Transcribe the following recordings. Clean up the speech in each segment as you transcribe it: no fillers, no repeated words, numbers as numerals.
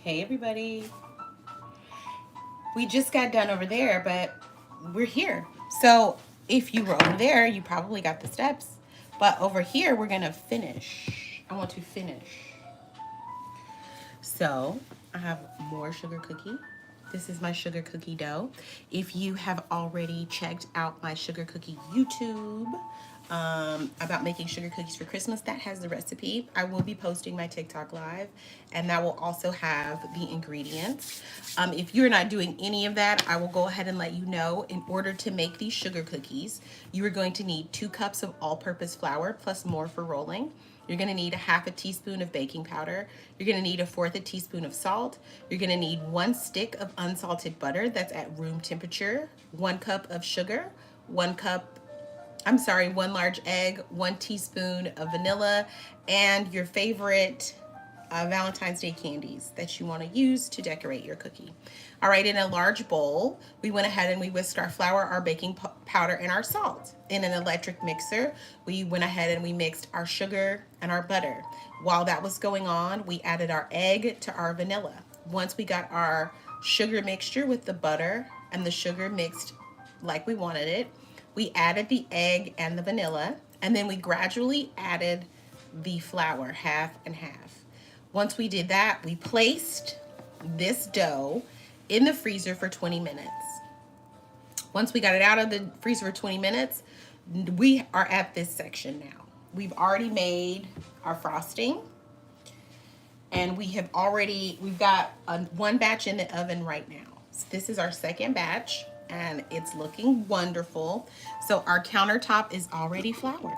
Hey everybody. We just got done over there, but we're here. So if you were over there, you probably got the steps. But over here, we're gonna finish. I want to finish. So I have more sugar cookie. This is my sugar cookie dough. If you have already checked out my sugar cookie YouTube about making sugar cookies for Christmas, that has the recipe. I will be posting my TikTok live, and that will also have the ingredients. If you're not doing any of that, I will go ahead and let you know. In order to make these sugar cookies, you are going to need 2 cups of all-purpose flour plus more for rolling. You're gonna need a half a teaspoon of baking powder. You're gonna need a fourth a teaspoon of salt. You're gonna need 1 stick of unsalted butter that's at room temperature, 1 cup of sugar, 1 large egg, 1 teaspoon of vanilla, and your favorite Valentine's Day candies that you want to use to decorate your cookie. All right, in a large bowl, we went ahead and we whisked our flour, our baking powder, and our salt. In an electric mixer, we went ahead and we mixed our sugar and our butter. While that was going on, we added our egg to our vanilla. Once we got our sugar mixture with the butter and the sugar mixed like we wanted it, we added the egg and the vanilla, and then we gradually added the flour, half and half. Once we did that, we placed this dough in the freezer for 20 minutes. Once we got it out of the freezer for 20 minutes, we are at this section now. We've already made our frosting, and we've got 1 batch in the oven right now. So this is our second batch, and it's looking wonderful. So our countertop is already floured.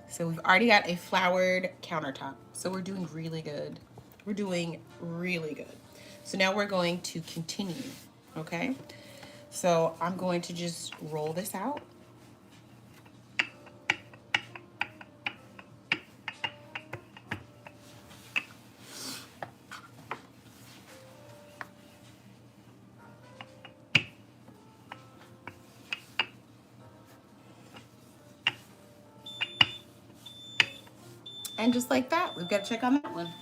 So we've already got a floured countertop. So we're doing really good. We're doing really good. So now we're going to continue, okay? So I'm going to just roll this out. And just like that, we've got to check on that one.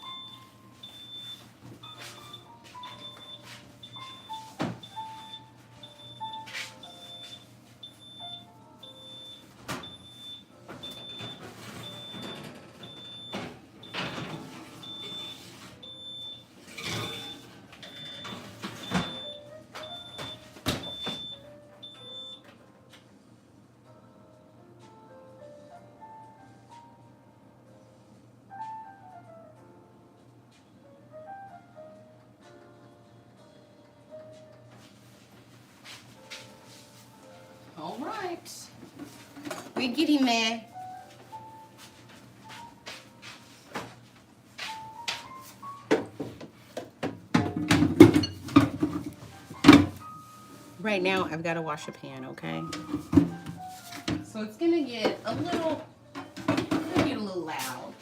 All right. We're getting there. Right now, I've got to wash a pan, okay? So it's gonna get a little loud.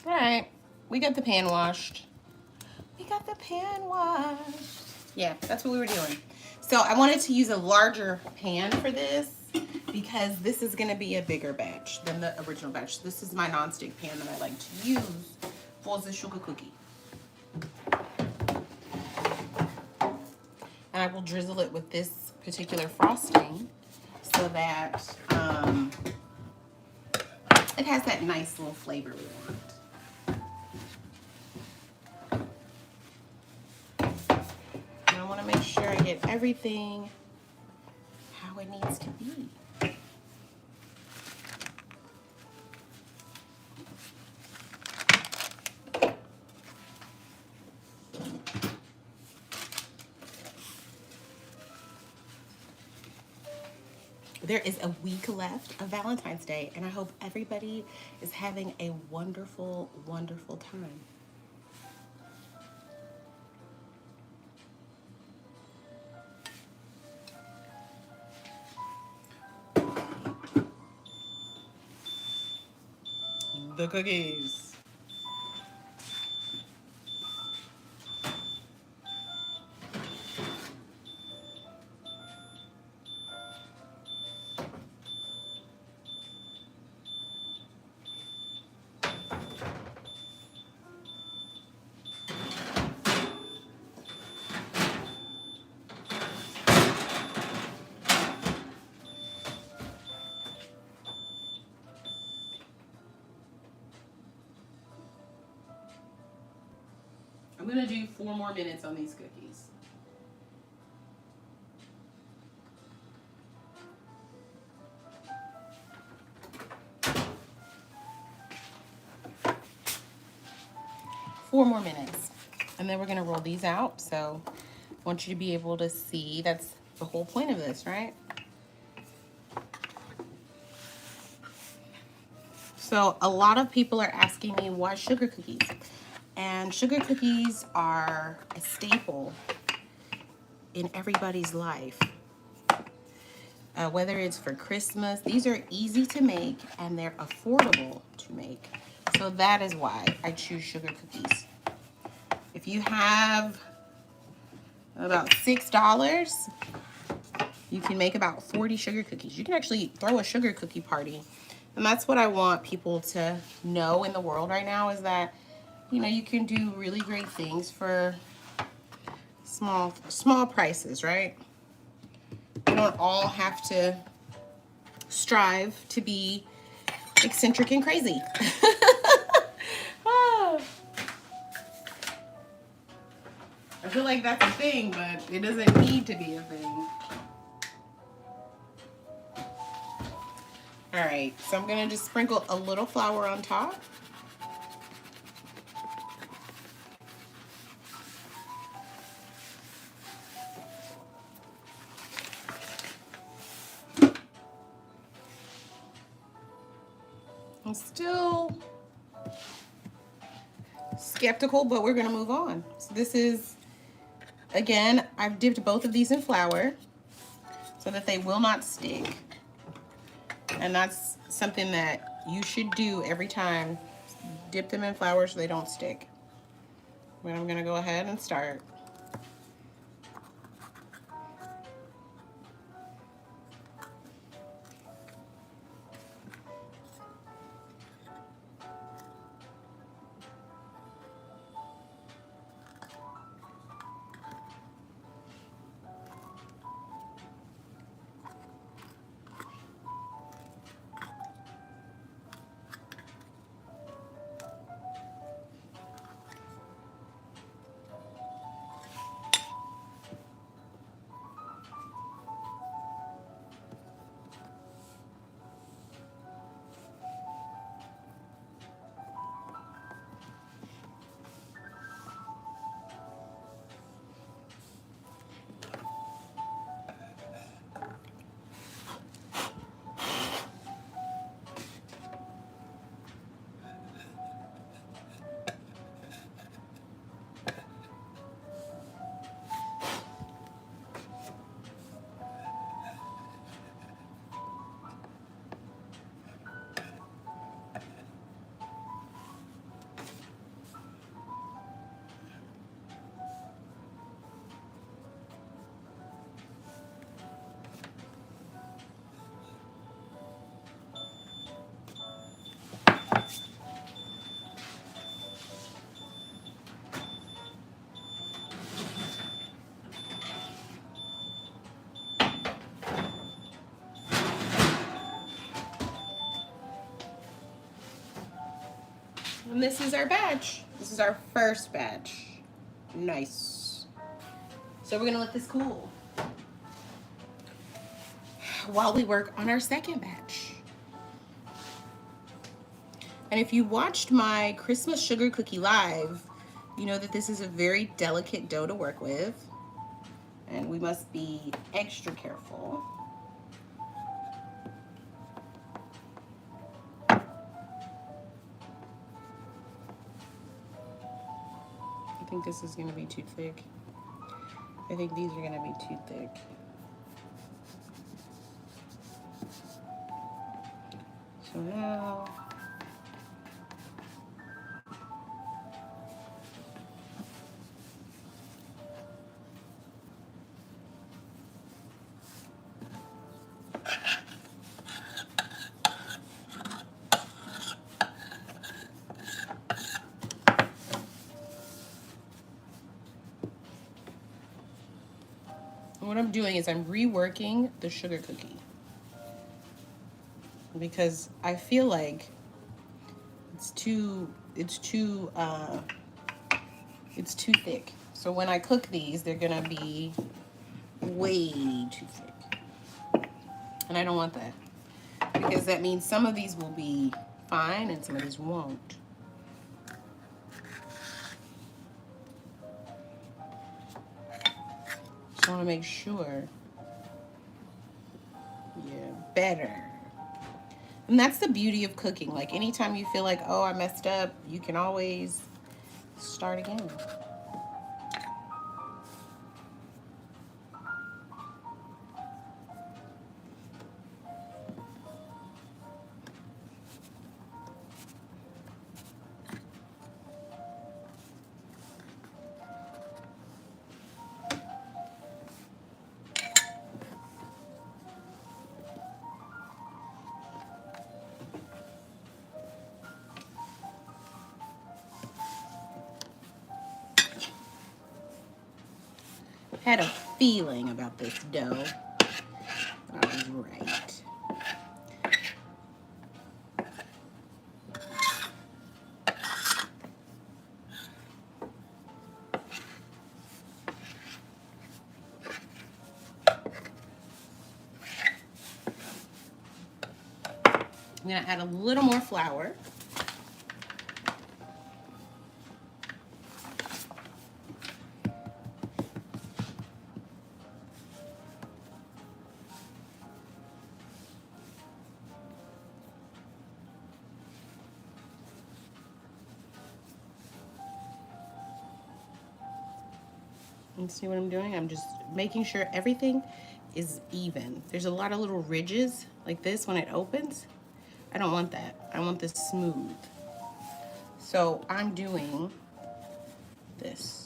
All right, we got the pan washed. We got the pan washed. Yeah, that's what we were doing. So I wanted to use a larger pan for this because this is gonna be a bigger batch than the original batch. This is my nonstick pan that I like to use for the sugar cookie. And I will drizzle it with this particular frosting so that it has that nice little flavor we want. And I want to make sure I get everything how it needs to be. There is a week left of Valentine's Day, and I hope everybody is having a wonderful, wonderful time. The cookies. I'm gonna do 4 more minutes on these cookies. Four more minutes. And then we're gonna roll these out. So I want you to be able to see, that's the whole point of this, right? So a lot of people are asking me why sugar cookies? And sugar cookies are a staple in everybody's life. Whether it's for Christmas, these are easy to make and they're affordable to make. So that is why I choose sugar cookies. If you have about $6, you can make about 40 sugar cookies. You can actually throw a sugar cookie party. And that's what I want people to know in the world right now is that, you know, you can do really great things for small prices, right? We don't all have to strive to be eccentric and crazy. Oh. I feel like that's a thing, but it doesn't need to be a thing. All right, so I'm gonna just sprinkle a little flour on top. I'm still skeptical, but we're gonna move on. So this is, again, I've dipped both of these in flour so that they will not stick. And that's something that you should do every time. Dip them in flour so they don't stick. But I'm gonna go ahead and start. this is our batch. This is our first batch. Nice. So we're gonna let this cool while we work on our second batch. And if you watched my Christmas sugar cookie live, you know that this is a very delicate dough to work with, and we must be extra careful. I think this is going to be too thick. I think these are going to be too thick. So now what I'm doing is I'm reworking the sugar cookie because I feel like it's too thick. So when I cook these, they're gonna be way too thick, and I don't want that because that means some of these will be fine and some of these won't. Just want to make sure. Yeah, better. And that's the beauty of cooking. Like anytime you feel like, oh, I messed up, you can always start again. Had a feeling about this dough. I was right. I'm gonna add a little more flour. And see what I'm doing? I'm just making sure everything is even. There's a lot of little ridges like this when it opens. I don't want that. I want this smooth. So I'm doing this.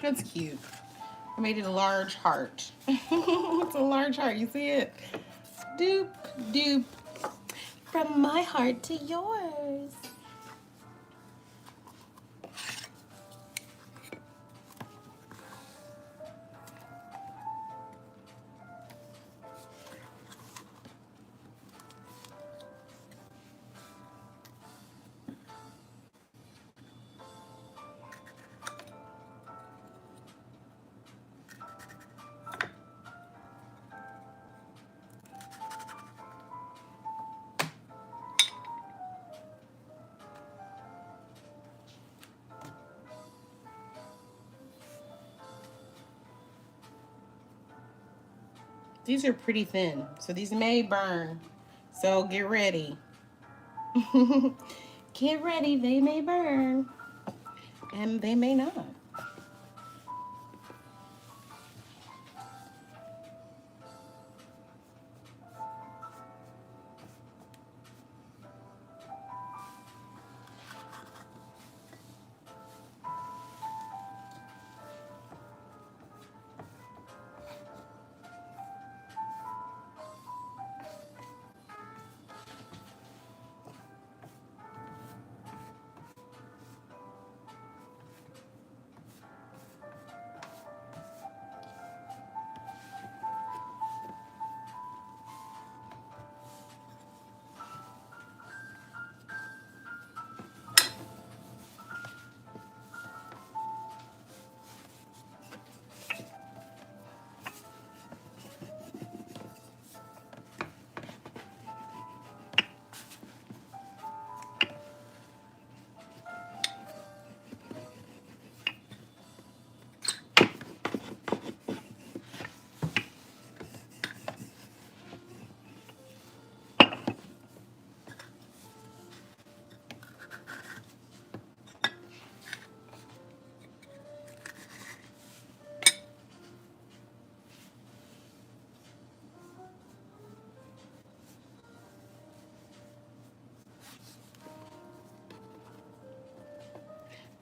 That's cute. I made it a large heart. It's a large heart. You see it? Doop, doop. From my heart to yours. These are pretty thin, so these may burn. So get ready. Get ready, they may burn. And they may not.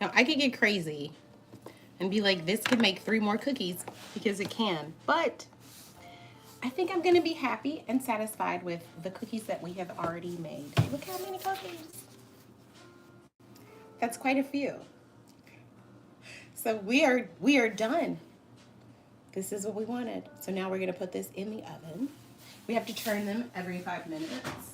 Now I could get crazy and be like, this could make 3 more cookies because it can. But I think I'm gonna be happy and satisfied with the cookies that we have already made. Look how many cookies. That's quite a few. So we are done. This is what we wanted. So now we're gonna put this in the oven. We have to turn them every 5 minutes.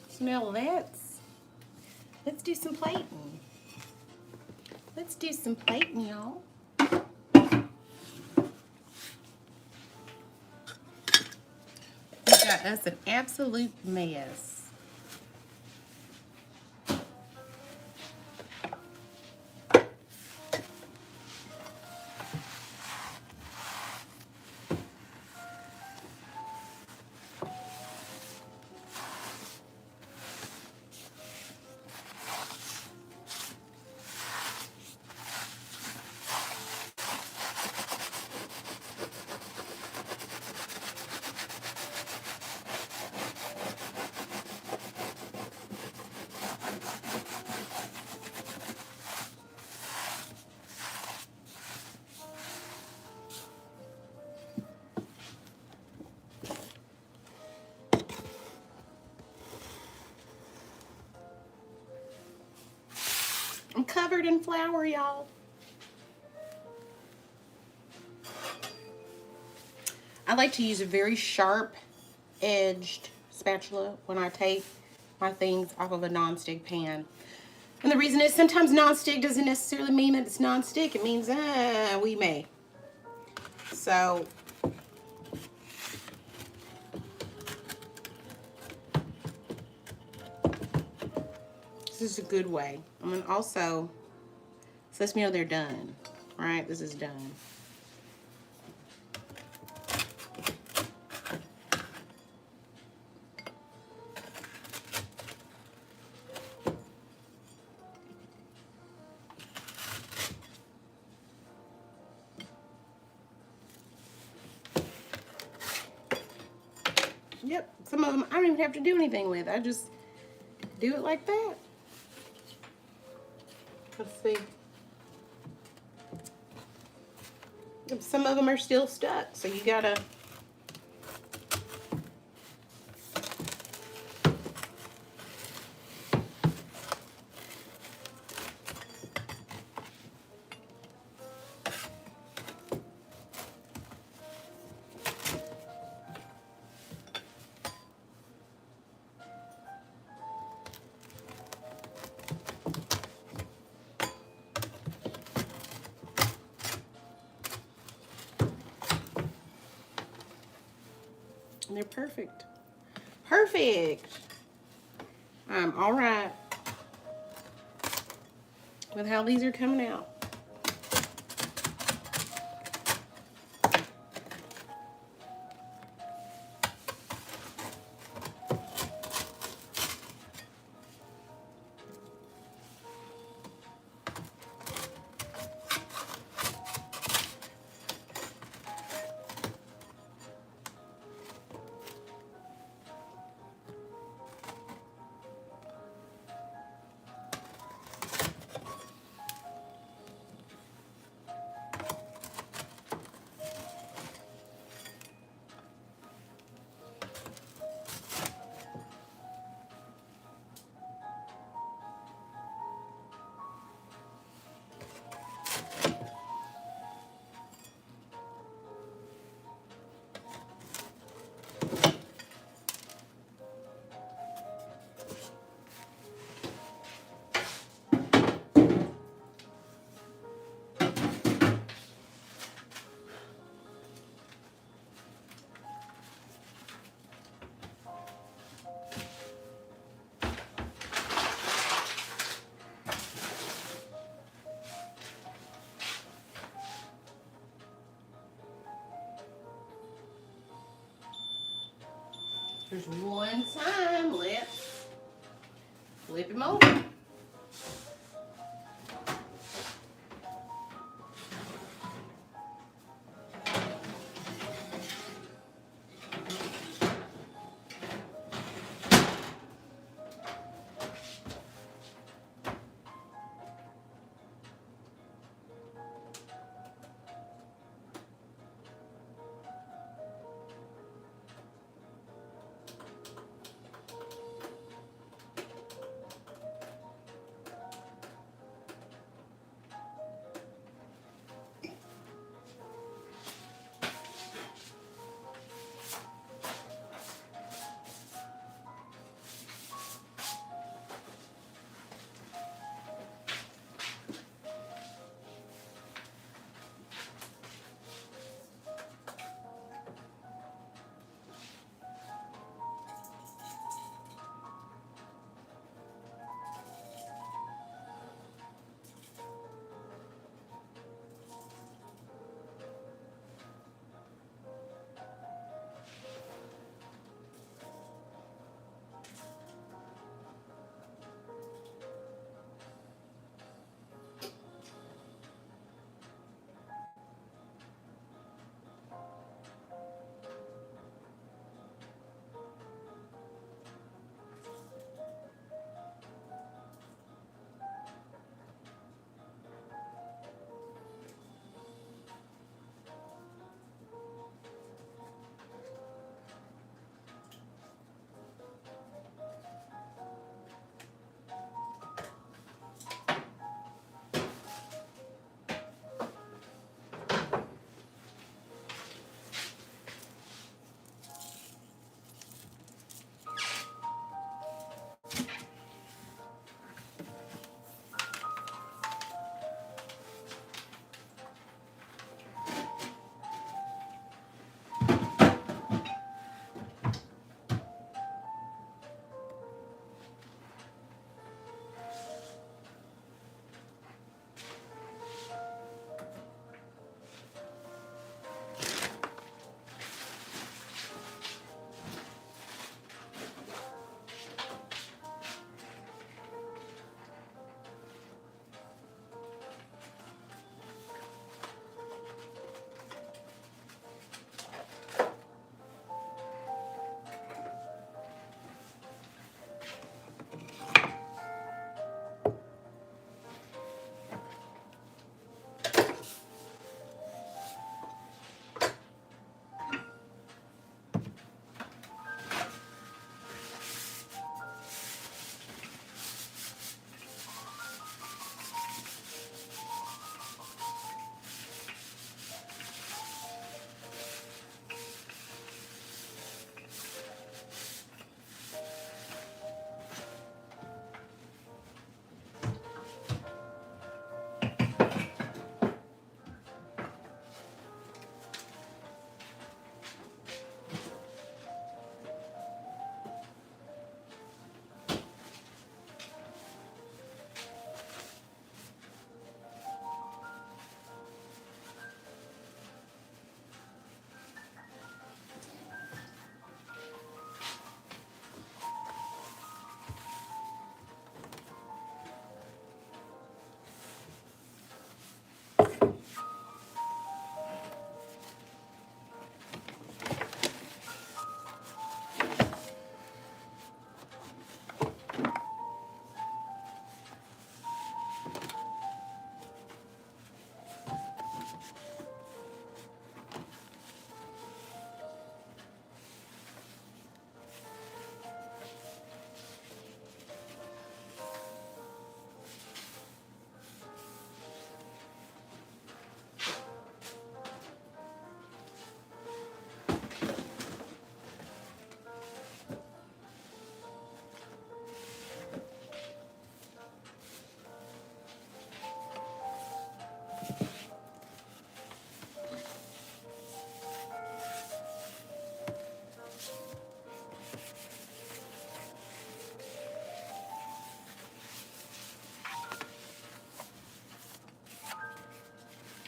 Smell that. Let's do some plating. Let's do some plating, y'all. We got us an absolute mess. I'm covered in flour, y'all. I like to use a very sharp edged spatula when I take my things off of a non-stick pan. And the reason is sometimes non-stick doesn't necessarily mean that it's non-stick. It means we may. So this is a good way. I'm gonna also, so lets me know they're done. All right, this is done. Yep, some of them I don't even have to do anything with. I just do it like that. Let's see. Some of them are still stuck, so you gotta they're perfect. Perfect. I'm all right with how these are coming out. There's one time, let's flip him over.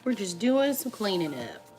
We're just doing some cleaning up.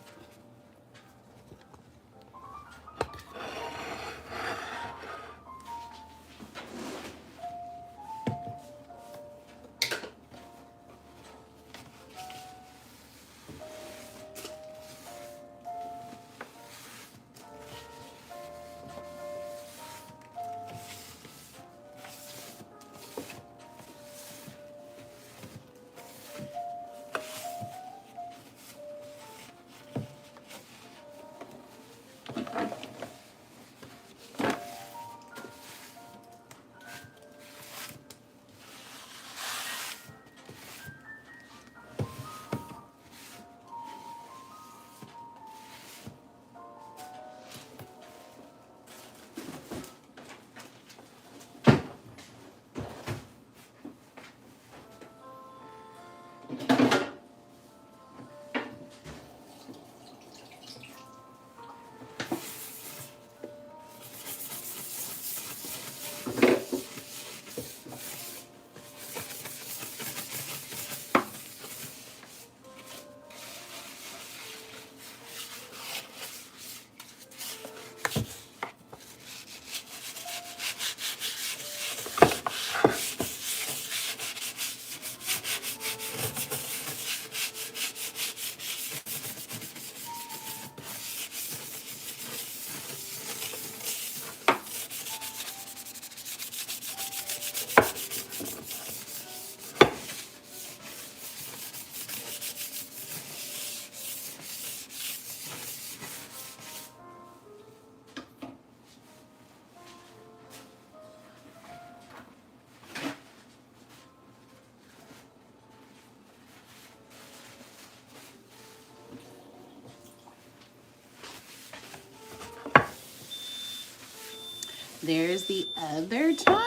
There's the other timer.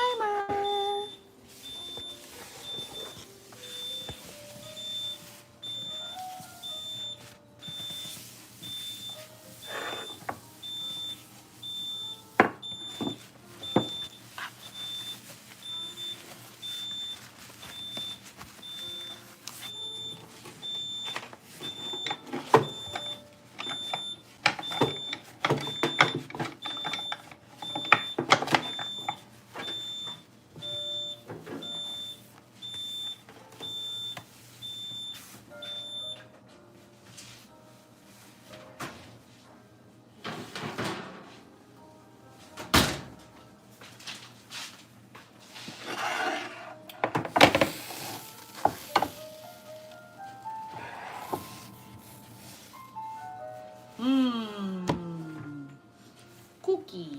Cookies.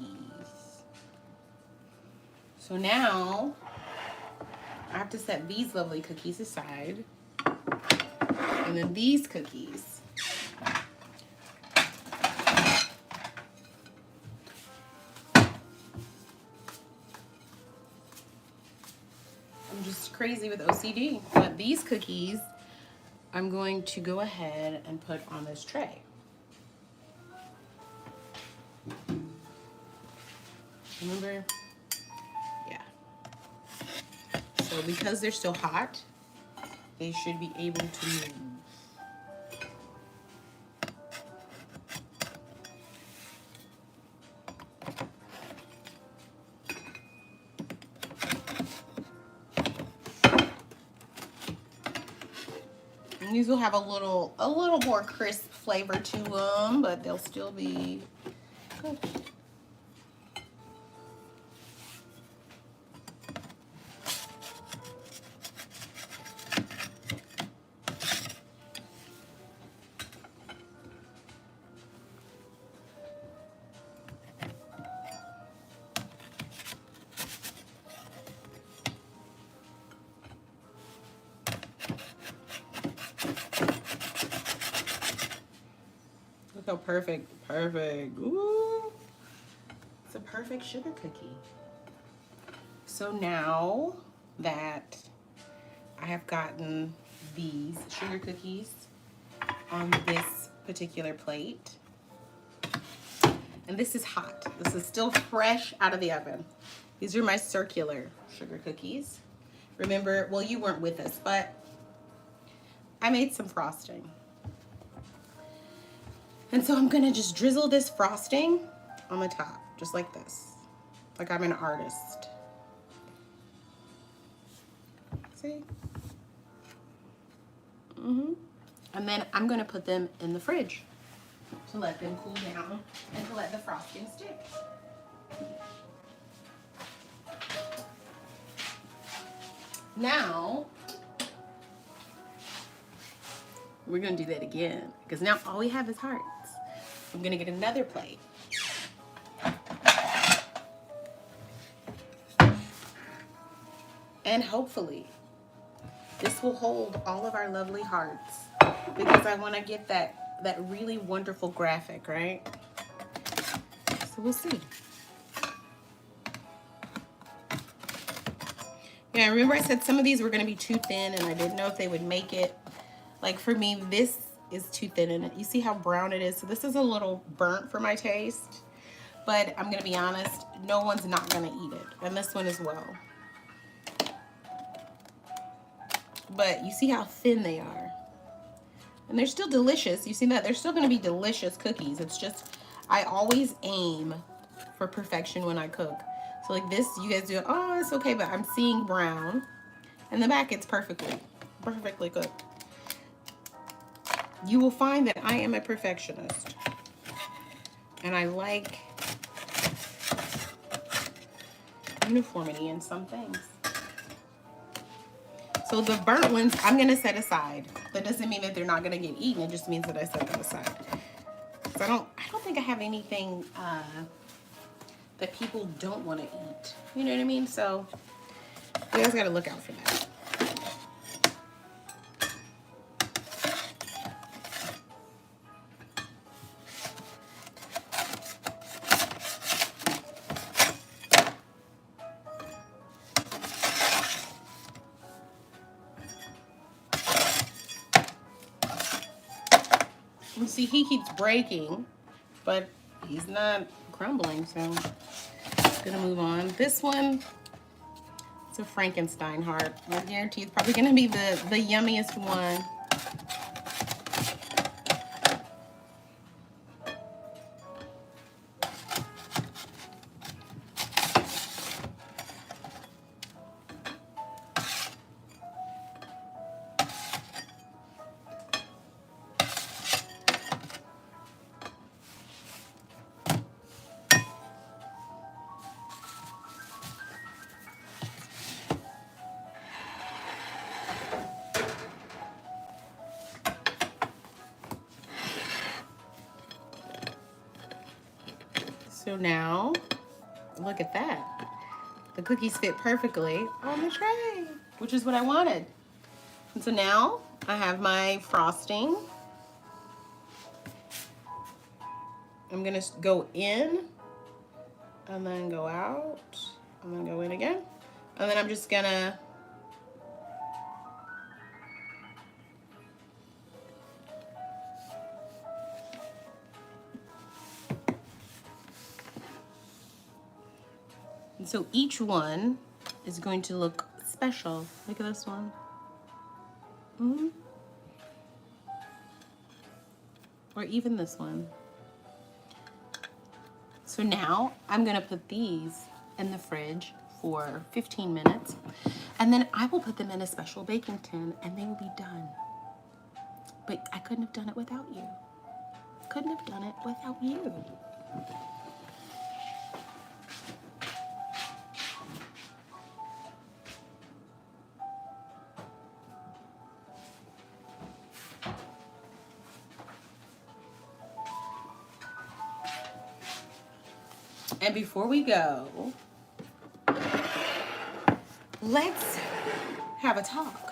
So now I have to set these lovely cookies aside. And then these cookies. I'm just crazy with OCD. But these cookies I'm going to go ahead and put on this tray. Remember? Yeah. So because they're still hot, they should be able to move. And these will have a little more crisp flavor to them, but they'll still be good. Look how perfect. Ooh. It's a perfect sugar cookie. So now that I have gotten these sugar cookies on this particular plate, and this is hot. This is still fresh out of the oven. These are my circular sugar cookies. Remember, well, you weren't with us, but I made some frosting. And so I'm gonna just drizzle this frosting on the top, just like this. Like I'm an artist. See? And then I'm gonna put them in the fridge to let them cool down and to let the frosting stick. Now, we're gonna do that again because now all we have is hearts. I'm gonna get another plate. And hopefully this will hold all of our lovely hearts because I want to get that really wonderful graphic, right? So we'll see. Yeah, remember I said some of these were going to be too thin and I didn't know if they would make it. Like for me, this is too thin and you see how brown it is. So this is a little burnt for my taste, but I'm going to be honest, no one's not going to eat it. And this one as well. But you see how thin they are. And they're still delicious. You see that? They're still going to be delicious cookies. It's just, I always aim for perfection when I cook. So like this, you guys do, oh, it's okay, but I'm seeing brown. In the back, it's perfectly cooked. You will find that I am a perfectionist. And I like uniformity in some things. So the burnt ones, I'm gonna set aside. That doesn't mean that they're not gonna get eaten. It just means that I set them aside. So I don't think I have anything that people don't want to eat. You know what I mean? So you guys gotta look out for that. You see, he keeps breaking, but he's not crumbling, so I'm gonna move on. This one, it's a Frankenstein heart. I guarantee it's probably gonna be the yummiest one. So now, look at that. The cookies fit perfectly on the tray, which is what I wanted. And so now I have my frosting. I'm gonna go in and then go out and then go in again. And then I'm just gonna and so each one is going to look special. Look at this one. Or even this one. So now I'm gonna put these in the fridge for 15 minutes and then I will put them in a special baking tin and they will be done. But I couldn't have done it without you. Couldn't have done it without you. And before we go, let's have a talk.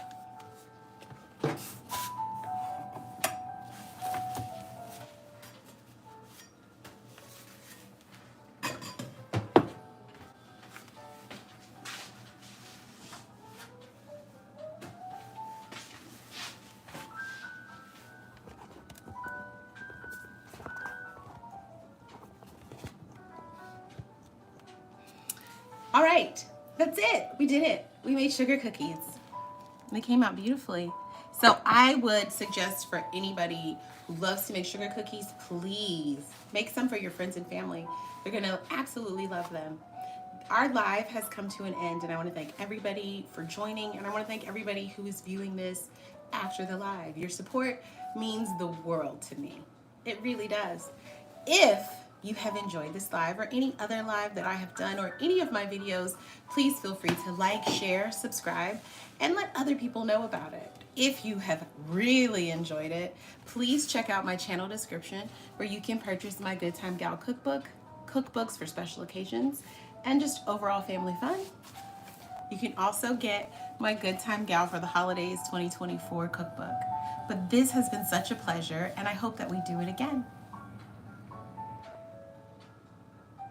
All right, that's it. We did it. We made sugar cookies. They came out beautifully. So I would suggest for anybody who loves to make sugar cookies, please make some for your friends and family. They're gonna absolutely love them. Our live has come to an end, and I want to thank everybody for joining, and I want to thank everybody who is viewing this after the live. Your support means the world to me. It really does. If you have enjoyed this live or any other live that I have done or any of my videos, please feel free to like, share, subscribe, and let other people know about it. If you have really enjoyed it, please check out my channel description where you can purchase my Good Thyme Gal cookbook, cookbooks for special occasions, and just overall family fun. You can also get my Good Thyme Gal for the Holidays 2024 cookbook. But this has been such a pleasure, and I hope that we do it again.